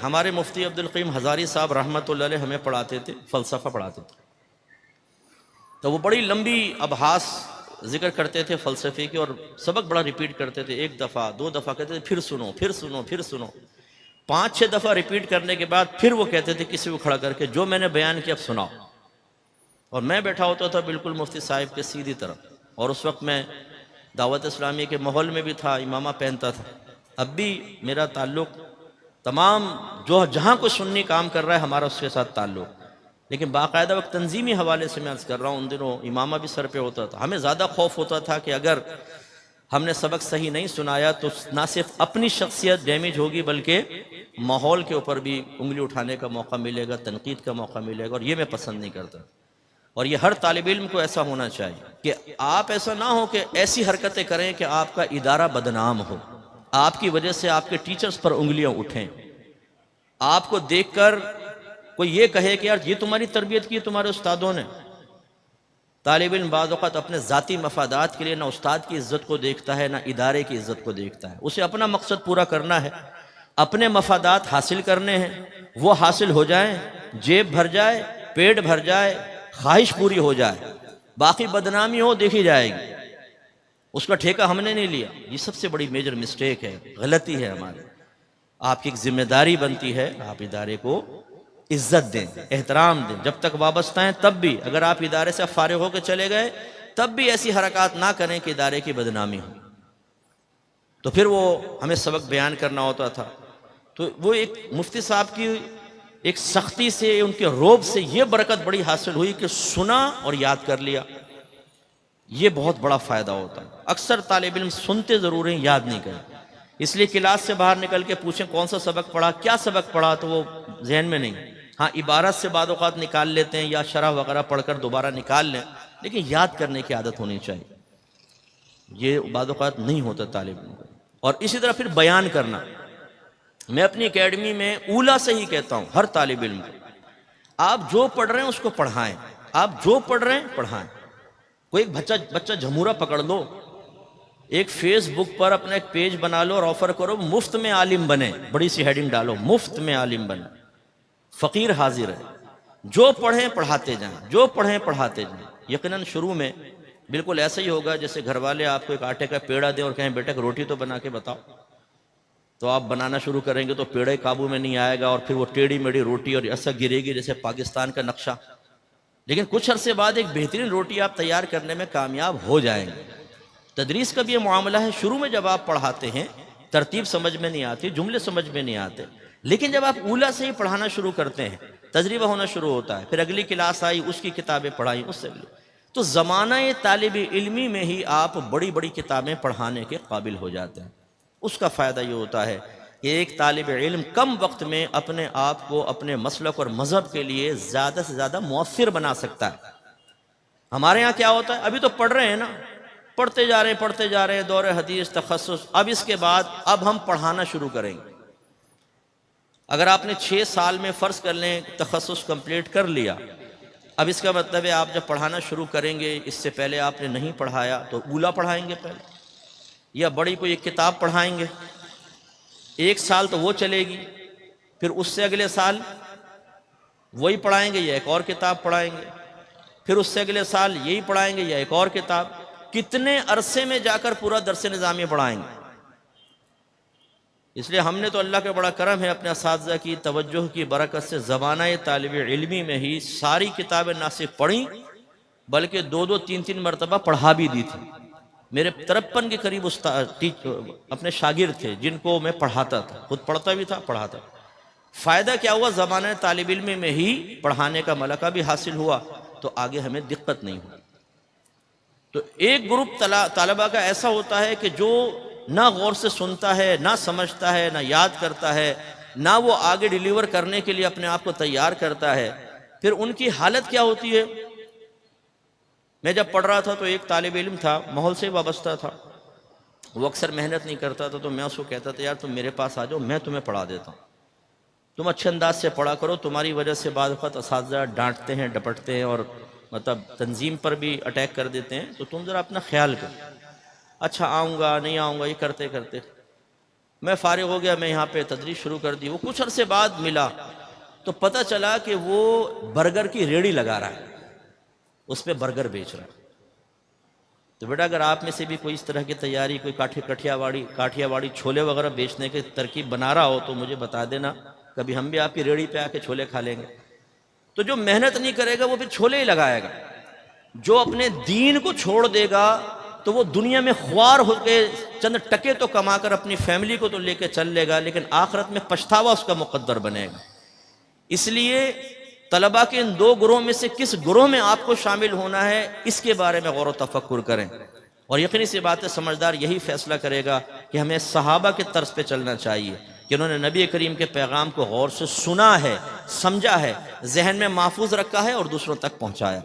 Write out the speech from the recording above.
ہمارے مفتی عبدالقیم ہزاری صاحب رحمۃ اللہ علیہ ہمیں پڑھاتے تھے، فلسفہ پڑھاتے تھے، تو وہ بڑی لمبی ابحاث ذکر کرتے تھے فلسفے کی، اور سبق بڑا ریپیٹ کرتے تھے، ایک دفعہ دو دفعہ کہتے تھے پھر سنو پھر سنو پھر سنو، 5-6 دفعہ ریپیٹ کرنے کے بعد پھر وہ کہتے تھے کسی کو کھڑا کر کے جو میں نے بیان کیا اب سناؤ، اور میں بیٹھا ہوتا تھا بالکل مفتی صاحب کے سیدھی طرف، اور اس وقت میں دعوت اسلامی کے ماحول میں بھی تھا، امامہ پہنتا تھا، اب بھی میرا تعلق تمام جو جہاں کوئی سنی کام کر رہا ہے ہمارا اس کے ساتھ تعلق، لیکن باقاعدہ وقت تنظیمی حوالے سے میں عرض کر رہا ہوں، ان دنوں امامہ بھی سر پہ ہوتا تھا، ہمیں زیادہ خوف ہوتا تھا کہ اگر ہم نے سبق صحیح نہیں سنایا تو نہ صرف اپنی شخصیت ڈیمیج ہوگی بلکہ ماحول کے اوپر بھی انگلی اٹھانے کا موقع ملے گا، تنقید کا موقع ملے گا، اور یہ میں پسند نہیں کرتا، اور یہ ہر طالب علم کو ایسا ہونا چاہیے کہ آپ ایسا نہ ہو کہ ایسی حرکتیں کریں کہ آپ کا ادارہ بدنام ہو، آپ کی وجہ سے آپ کے ٹیچرز پر انگلیاں اٹھیں، آپ کو دیکھ کر کوئی یہ کہے کہ یار یہ تمہاری تربیت کی تمہارے استادوں نے۔ طالب علم بعض اوقات اپنے ذاتی مفادات کے لیے نہ استاد کی عزت کو دیکھتا ہے نہ ادارے کی عزت کو دیکھتا ہے، اسے اپنا مقصد پورا کرنا ہے، اپنے مفادات حاصل کرنے ہیں، وہ حاصل ہو جائیں، جیب بھر جائے، پیٹ بھر جائے، خواہش پوری ہو جائے، باقی بدنامی ہو دیکھی جائے گی، اس کا ٹھیکہ ہم نے نہیں لیا۔ یہ سب سے بڑی میجر مسٹیک ہے، غلطی ہے ہماری۔ آپ کی ایک ذمہ داری بنتی ہے، آپ ادارے کو عزت دیں، احترام دیں، جب تک وابستہ ہیں تب بھی، اگر آپ ادارے سے فارغ ہو کے چلے گئے تب بھی ایسی حرکات نہ کریں کہ ادارے کی بدنامی ہو۔ تو پھر وہ ہمیں سبق بیان کرنا ہوتا تھا، تو وہ ایک مفتی صاحب کی ایک سختی سے، ان کے روب سے یہ برکت بڑی حاصل ہوئی کہ سنا اور یاد کر لیا، یہ بہت بڑا فائدہ ہوتا ہے۔ اکثر طالب علم سنتے ضرور ہیں، یاد نہیں کرتے، اس لیے کلاس سے باہر نکل کے پوچھیں کون سا سبق پڑھا، کیا سبق پڑھا، تو وہ ذہن میں نہیں، ہاں عبارت سے بعض اوقات نکال لیتے ہیں یا شرح وغیرہ پڑھ کر دوبارہ نکال لیں، لیکن یاد کرنے کی عادت ہونی چاہیے، یہ بعض اوقات نہیں ہوتا طالب علم کو۔ اور اسی طرح پھر بیان کرنا، میں اپنی اکیڈمی میں اولا سے ہی کہتا ہوں ہر طالب علم کو، آپ جو پڑھ رہے ہیں اس کو پڑھائیں، آپ جو پڑھ رہے ہیں پڑھائیں۔ کوئی ایک بچہ جھمورا پکڑ لو، ایک فیس بک پر اپنا ایک پیج بنا لو اور آفر کرو مفت میں عالم بنے، بڑی سی ہیڈنگ ڈالو مفت میں عالم بنے، فقیر حاضر ہے، جو پڑھیں پڑھاتے جائیں، جو پڑھیں پڑھاتے جائیں۔ یقیناً شروع میں بالکل ایسا ہی ہوگا جیسے گھر والے آپ کو ایک آٹے کا پیڑا دیں اور کہیں بیٹا روٹی تو بنا کے بتاؤ، تو آپ بنانا شروع کریں گے تو پیڑے قابو میں نہیں آئے گا، اور پھر وہ ٹیڑھی میڑھی روٹی اور ایسا گرے گی جیسے پاکستان کا نقشہ، لیکن کچھ عرصے بعد ایک بہترین روٹی آپ تیار کرنے میں کامیاب ہو جائیں گے۔ تدریس کا بھی یہ معاملہ ہے، شروع میں جب آپ پڑھاتے ہیں ترتیب سمجھ میں نہیں آتی، جملے سمجھ میں نہیں آتے، لیکن جب آپ اولا سے ہی پڑھانا شروع کرتے ہیں تجربہ ہونا شروع ہوتا ہے، پھر اگلی کلاس آئی اس کی کتابیں پڑھائیں، اس سے اگلی، تو زمانہ طالب علمی میں ہی آپ بڑی بڑی کتابیں پڑھانے کے قابل ہو جاتے ہیں۔ اس کا فائدہ یہ ہوتا ہے کہ ایک طالب علم کم وقت میں اپنے آپ کو اپنے مسلک اور مذہب کے لیے زیادہ سے زیادہ مؤثر بنا سکتا ہے۔ ہمارے ہاں کیا ہوتا ہے، ابھی تو پڑھ رہے ہیں نا، پڑھتے جا رہے ہیں دور حدیث تخصص، اب اس کے بعد اب ہم پڑھانا شروع کریں گے۔ اگر آپ نے 6 سال میں فرض کر لیں تخصص کمپلیٹ کر لیا، اب اس کا مطلب ہے آپ جب پڑھانا شروع کریں گے، اس سے پہلے آپ نے نہیں پڑھایا تو اولا پڑھائیں گے پہلے، یا بڑی کوئی ایک کتاب پڑھائیں گے، 1 سال تو وہ چلے گی، پھر اس سے اگلے سال وہی پڑھائیں گے یا ایک اور کتاب پڑھائیں گے، پھر اس سے اگلے سال یہی پڑھائیں گے یا ایک اور کتاب، کتنے عرصے میں جا کر پورا درس نظامی پڑھائیں گے۔ اس لیے ہم نے تو اللہ کا بڑا کرم ہے اپنے اساتذہ کی توجہ کی برکت سے زمانہ طالب علمی میں ہی ساری کتابیں نہ صرف پڑھیں بلکہ 2 3 مرتبہ پڑھا بھی دی تھی۔ میرے 53 کے قریب اپنے شاگرد تھے جن کو میں پڑھاتا تھا، خود پڑھتا بھی تھا پڑھاتا تھا۔ فائدہ کیا ہوا، زمانہ طالب علم میں ہی پڑھانے کا ملکہ بھی حاصل ہوا، تو آگے ہمیں دقت نہیں ہوئی۔ تو ایک گروپ طالبہ کا ایسا ہوتا ہے کہ جو نہ غور سے سنتا ہے، نہ سمجھتا ہے، نہ یاد کرتا ہے، نہ وہ آگے ڈیلیور کرنے کے لیے اپنے آپ کو تیار کرتا ہے۔ پھر ان کی حالت کیا ہوتی ہے، میں جب پڑھ رہا تھا تو ایک طالب علم تھا، ماحول سے وابستہ تھا، وہ اکثر محنت نہیں کرتا تھا، تو میں اس کو کہتا تھا یار تم میرے پاس آ جاؤ، میں تمہیں پڑھا دیتا ہوں، تم اچھے انداز سے پڑھا کرو، تمہاری وجہ سے بعض وقت اساتذہ ڈانٹتے ہیں، ڈپٹتے ہیں، اور مطلب تنظیم پر بھی اٹیک کر دیتے ہیں، تو تم ذرا اپنا خیال کرو۔ اچھا آؤں گا نہیں آؤں گا، یہ کرتے کرتے میں فارغ ہو گیا، میں یہاں پہ تدریس شروع کر دی۔ وہ کچھ عرصے بعد ملا تو پتہ چلا کہ وہ برگر کی ریڑھی لگا رہا ہے، اس پہ برگر بیچ رہا ہے۔ تو بیٹا اگر آپ میں سے بھی کوئی اس طرح کی تیاری، کوئی کاٹھیا واڑی چھولے وغیرہ بیچنے کی ترکیب بنا رہا ہو تو مجھے بتا دینا، کبھی ہم بھی آپ کی ریڑھی پہ آ کے چھولے کھا لیں گے۔ تو جو محنت نہیں کرے گا وہ پھر چھولے ہی لگائے گا، جو اپنے دین کو چھوڑ دے گا تو وہ دنیا میں خوار ہو کے چند ٹکے تو کما کر اپنی فیملی کو تو لے کے چل لے گا، لیکن آخرت میں پچھتاوا اس کا مقدر بنے گا۔ اس لیے طلباء کے ان دو گروہ میں سے کس گروہ میں آپ کو شامل ہونا ہے، اس کے بارے میں غور و تفکر کریں، اور یقینی سی بات ہے سمجھدار یہی فیصلہ کرے گا کہ ہمیں صحابہ کے طرز پہ چلنا چاہیے کہ انہوں نے نبی کریم کے پیغام کو غور سے سنا ہے، سمجھا ہے، ذہن میں محفوظ رکھا ہے اور دوسروں تک پہنچایا۔